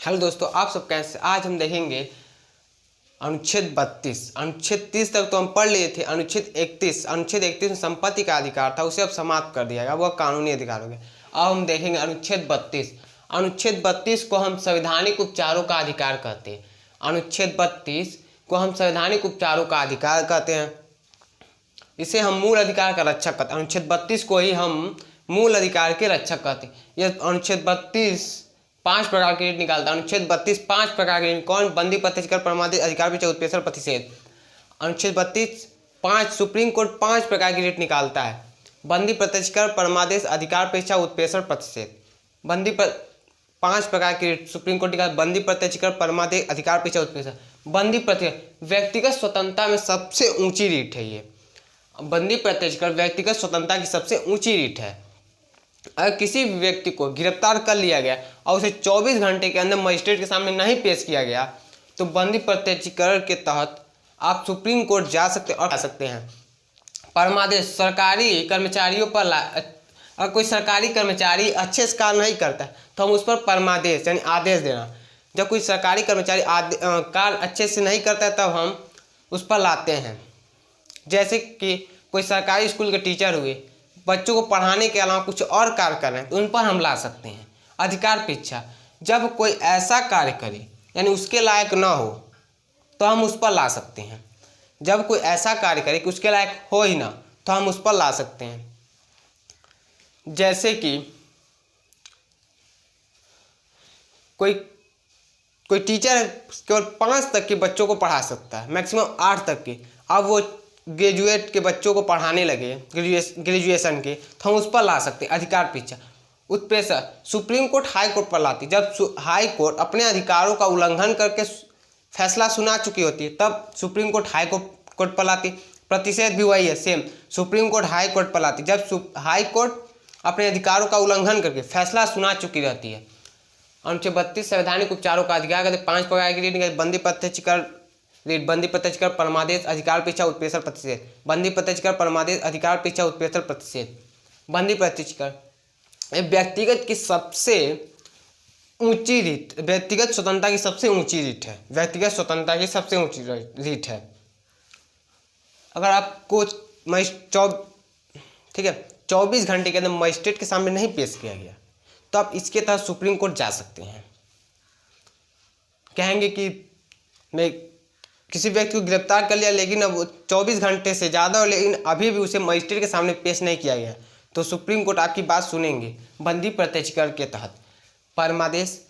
Hello दोस्तों, आप सब कैसे। आज हम देखेंगे अनुच्छेद 32। अनुच्छेद 30 तक तो हम पढ़ लिए थे। अनुच्छेद 31 में संपत्ति का अधिकार था, उसे अब समाप्त कर दिया गया, वह कानूनी अधिकार हो गया। अब हम देखेंगे अनुच्छेद 32। अनुच्छेद 32 को हम संवैधानिक उपचारों का अधिकार कहते हैं। अनुच्छेद 32 को हम संवैधानिक उपचारों का अधिकार कहते हैं। इसे हम मूल अधिकार का रक्षक कहते हैं। अनुच्छेद 32 को ही हम मूल अधिकार के रक्षक कहते हैं। यह अनुच्छेद 32 5 प्रकार के रीट निकालता है। अनुच्छेद 32 5 प्रकार के रीट कौन? बंदी, प्रत्यक्षीकरण, परमादेश, अधिकार पेशा, उत्प्रेषण, प्रतिषेध। अनुच्छेद 32 5 सुप्रीम कोर्ट 5 प्रकार की रीट निकालता है। बंदी, प्रत्यक्षीकरण, परमादेश, अधिकार पेशा, उत्प्रेषण, प्रतिषेध। बंदी पर 5 प्रकार की रीट सुप्रीम कोर्ट निकाल। बंदी, प्रत्यक्षीकरण, परमादेश, अधिकार पेशा, उत्प्रेषण। बंदी प्रत्यक्ष व्यक्तिगत स्वतंत्रता में सबसे ऊंची रीट है। ये बंदी प्रत्यक्षीकरण व्यक्तिगत स्वतंत्रता की सबसे ऊंची रीट है। अगर किसी भी व्यक्ति को गिरफ्तार कर लिया गया और उसे 24 घंटे के अंदर मजिस्ट्रेट के सामने नहीं पेश किया गया तो बंदी प्रत्यक्षीकरण के तहत आप सुप्रीम कोर्ट जा सकते और आ सकते हैं। परमादेश सरकारी कर्मचारियों पर अगर कोई सरकारी कर्मचारी अच्छे से कार्य नहीं करता तो हम उस पर परमादेश यानी आदेश देना। जब कोई सरकारी कर्मचारी कार्य अच्छे से नहीं करता है तब हम उस पर लाते हैं। जैसे कि कोई सरकारी स्कूल के टीचर हुए, बच्चों को पढ़ाने के अलावा कुछ और कार्य कर रहे हैं तो उन पर हम ला सकते हैं। अधिकार पेशा जब कोई ऐसा कार्य करे यानी उसके लायक ना हो तो हम उस पर ला सकते हैं। जब कोई ऐसा कार्य करे कि उसके लायक हो ही ना तो हम उस पर ला सकते हैं। जैसे कि कोई टीचर केवल 5 तक के बच्चों को पढ़ा सकता है, मैक्सिमम 8 तक के। अब वो ग्रेजुएट के बच्चों को पढ़ाने लगे, ग्रेजुएशन के, तो हम उस पर ला सकते हैं। अधिकार पेशा उत्प्रेषण सुप्रीम कोर्ट हाई कोर्ट पर लाती। जब हाई कोर्ट अपने अधिकारों का उल्लंघन करके फैसला सुना चुकी होती है तब सुप्रीम कोर्ट हाई कोर्ट पर लाती। प्रतिषेध भी वही है, same supreme court high court पर लाती जब हाई कोर्ट अपने अधिकारों का उल्लंघन करके फैसला सुना चुकी रहती है। अनुच्छेद 32 संवैधानिक उपचारों का अधिकार कहते 5 प्रकार की रीट। बंदी, प्रत्यक्षीकरण रीट। बंदी, प्रत्यक्षीकरण, परमादेश, अधिकार पेशा, उत्प्रेषण, प्रतिषेध। बंदी, प्रत्यक्षीकरण, परमादेश, अधिकार पेशा, उत्प्रेषण, प्रतिषेध। बंदी प्रत्यक्षीकरण व्यक्तिगत की सबसे ऊंची रीट, व्यक्तिगत स्वतंत्रता की सबसे ऊंची रीट है। व्यक्तिगत स्वतंत्रता की सबसे ऊंची रीट है। अगर आपको 24 घंटे के अंदर मजिस्ट्रेट के सामने नहीं पेश किया गया तो आप इसके तहत सुप्रीम कोर्ट जा सकते हैं। कहेंगे कि मैं किसी व्यक्ति को गिरफ्तार कर लिया लेकिन अब 24 घंटे से ज़्यादा हो, लेकिन अभी भी उसे मजिस्ट्रेट के सामने पेश नहीं किया गया तो सुप्रीम कोर्ट आपकी बात सुनेंगे। बंदी प्रत्यक्षीकरण के तहत परमादेश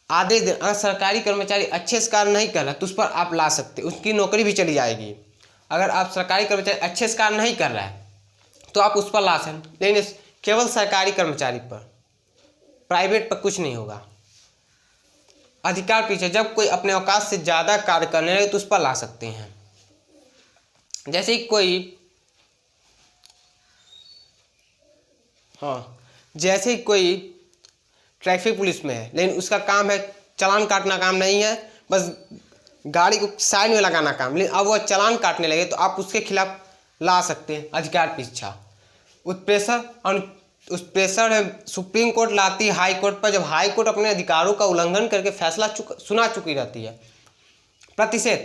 आदेश दे। अगर सरकारी कर्मचारी अच्छे से कार्य नहीं कर रहा तो उस पर आप ला सकते, उसकी नौकरी भी चली जाएगी। अगर आप सरकारी कर्मचारी अच्छे से कार्य नहीं कर रहा है तो आप उस पर ला सकते, लेकिन केवल सरकारी कर्मचारी पर, प्राइवेट पर कुछ नहीं होगा। अधिकार पेशा जब कोई अपने औकात से ज़्यादा कार्य करने लगे तो उस पर ला सकते हैं। जैसे कोई ट्रैफिक पुलिस में है लेकिन उसका काम है चालान काटना, काम नहीं है बस गाड़ी को साइड में लगाना काम, लेकिन अब वह चालान काटने लगे तो आप उसके खिलाफ ला सकते हैं। अधिकार पेशा उत्प्रेषण है सुप्रीम कोर्ट लाती है हाई कोर्ट पर जब हाई कोर्ट अपने अधिकारों का उल्लंघन करके फैसला सुना चुकी रहती है। प्रतिषेध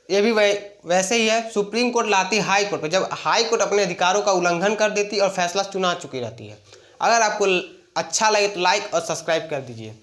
ये भी वैसे ही है, सुप्रीम कोर्ट लाती है हाई कोर्ट पर जब हाई कोर्ट अपने अधिकारों का उल्लंघन कर देती है और फैसला सुना चुकी रहती है। अगर आपको अच्छा लगे तो लाइक और सब्सक्राइब कर दीजिए।